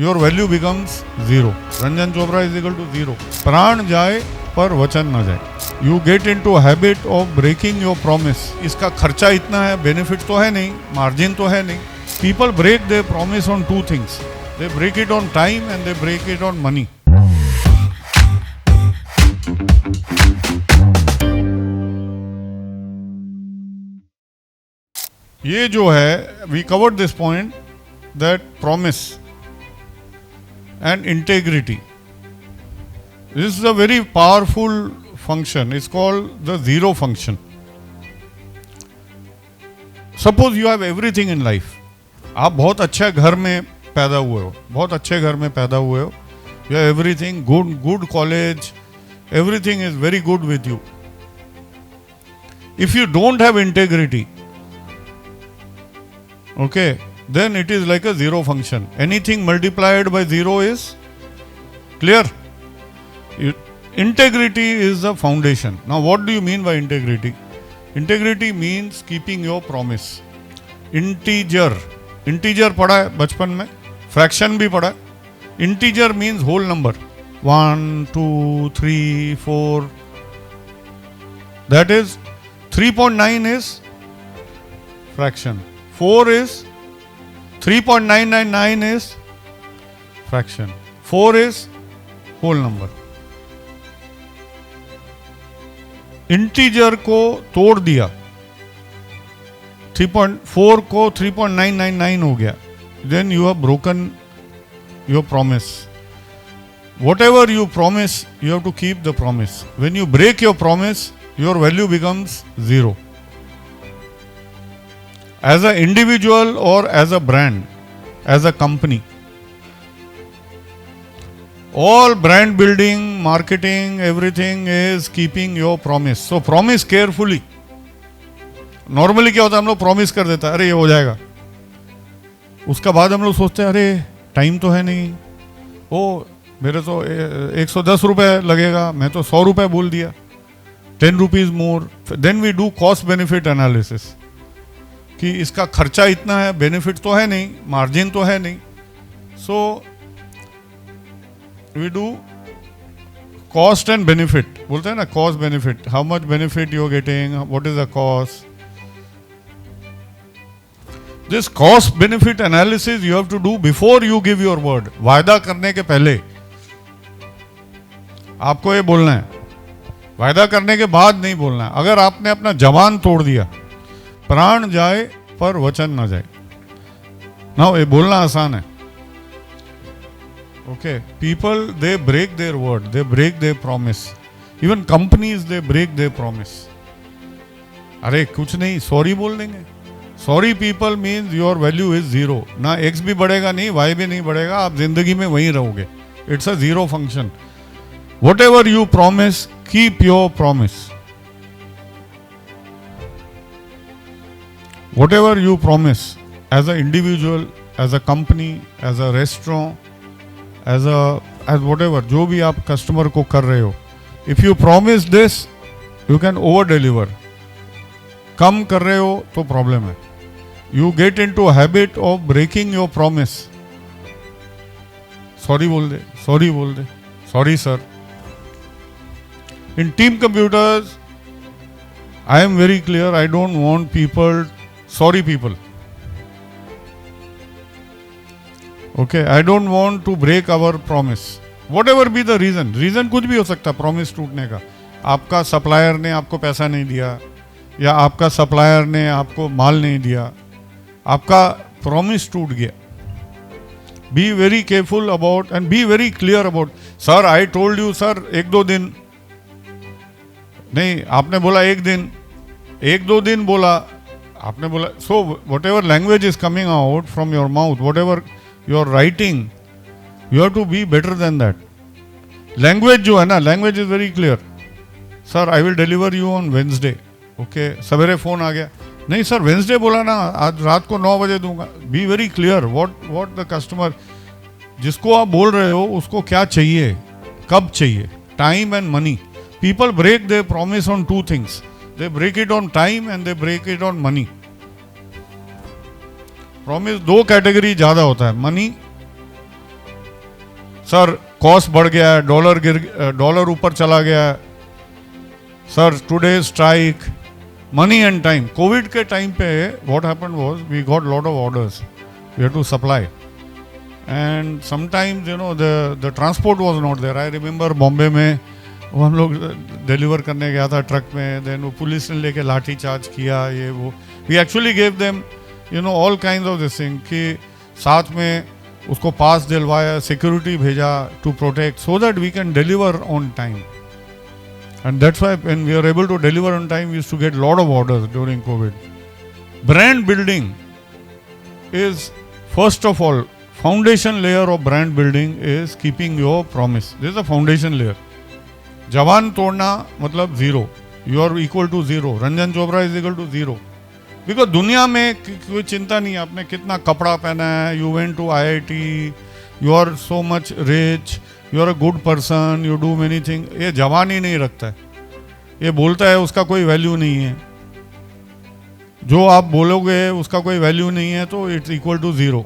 Your value becomes zero. Ranjan Chopra is equal to zero. प्राण जाए पर वचन न जाए. You get into habit of breaking your promise. इसका खर्चा इतना है, बेनिफिट तो है नहीं, मार्जिन तो है नहीं. People break their promise on two things. They break it on time and they break it on money. ये जो है, we covered this point that promise and integrity. This is a very powerful function. It's called the zero function. Suppose you have everything in life. आप बहुत अच्छे घर में पैदा हुए हो, बहुत अच्छे घर में पैदा हुए हो. You have everything, good college, everything is very good with you. If you don't have integrity, okay, then it is like a zero function. Anything multiplied by zero is clear. Integrity is the foundation. Now what do you mean by integrity? Integrity means keeping your promise. Integer पढ़ा है बचपन में, fraction भी पढ़ा है. Integer means whole number. 1, 2, 3, 4. That is 3.9 is fraction. 4 is 3.999 is fraction. 4 is whole number. Integer को तोड़ दिया, 3.4 को 3.999 हो गया. Then you have broken your promise. Whatever you promise, you have to keep the promise. When you break your promise, your value becomes zero. As a individual और as a brand, as a company, all brand building, marketing, everything is keeping your promise. So promise carefully. Normally क्या होता है, हम लोग promise कर देता है, अरे ये हो जाएगा. उसका बाद हम लोग सोचते हैं, अरे टाइम तो है नहीं, ओ मेरे तो 110 रुपए लगेगा, मैं तो 100 रुपए बोल दिया, 10 rupees more. Then we do cost benefit analysis कि इसका खर्चा इतना है, बेनिफिट तो है नहीं, मार्जिन तो है नहीं. सो we do cost and benefit. बोलते हैं ना, cost benefit. How much benefit you are getting? What is the cost? This cost benefit analysis you have to do before you give your word. वायदा करने के पहले आपको ये बोलना है. वायदा करने के बाद नहीं बोलना है. अगर आपने अपना जबान तोड़ दिया, प्राण जाए पर वचन न जाए. ना ये बोलना आसान है. Okay, people, they break their word, they break their promise. Even companies, they break their promise. अरे कुछ नहीं, सॉरी बोल देंगे. Sorry people means your value is zero. ना एक्स भी बढ़ेगा नहीं, वाई भी नहीं बढ़ेगा, आप जिंदगी में वहीं रहोगे. It's a zero function. Whatever you promise, keep your promise. Whatever you promise as a individual, as a company, as a restaurant, as whatever, जो भी आप कस्टमर को कर रहे हो, if you promise this, you can over deliver. कम कर रहे हो तो प्रॉब्लम है. You get into habit of breaking your promise. Sorry बोल दे, सॉरी बोल दे, sorry sir. In team computers I am very clear, I don't want people, sorry people. Okay, I don't want to break our promise. Whatever be the reason, reason कुछ भी हो सकता है promise टूटने का. आपका सप्लायर ने आपको पैसा नहीं दिया, या आपका सप्लायर ने आपको माल नहीं दिया, आपका प्रॉमिस टूट गया. Be very careful about and be very clear about. Sir I told you, sir 1-2 दिन नहीं, आपने बोला 1 दिन, 1-2 दिन बोला आपने बोला. So what ever language is coming out from your mouth, what ever you are writing, you have to be better than that. Language जो है ना, language is very clear. Sir, I will deliver you on Wednesday. Okay, सवेरे phone आ गया, नहीं sir Wednesday बोला ना, आज रात को 9 बजे दूंगा. Be very clear what the customer, जिसको आप बोल रहे हो उसको क्या चाहिए, कब चाहिए. Time and money. People break their promise on 2 things. They break it on time and they break it on money. Promise 2 category ज्यादा होता है, मनी सर कॉस्ट बढ़ गया है, डॉलर ऊपर चला गया है, sir today strike, money and time. Covid के टाइम पे what happened was we got lot of orders, we had to supply, and sometimes you know the transport was not there. I remember Bombay में वो हम लोग deliver करने गया था truck में, देन वो पुलिस ने लेके लाठी चार्ज किया, ये वो. We actually gave them you know all kind of this thing, कि साथ में उसको पास दिलवाया, सिक्योरिटी भेजा to protect, so that we can deliver on time. And that's why when we are able to deliver on time we used to get lot of orders during covid. Brand building is first of all, foundation layer of brand building is keeping your promise. This is the foundation layer. जवान तोड़ना मतलब zero, you are equal to zero. Ranjan Chopra is equal to zero. Because दुनिया में कोई चिंता नहीं है आपने कितना कपड़ा पहना है, you went to IIT, you are so much rich, you are a good person, you do many thing. ये जवान ही नहीं रखता है, ये बोलता है उसका कोई वैल्यू नहीं है. जो आप बोलोगे उसका कोई वैल्यू नहीं है तो इट्स इक्वल टू जीरो.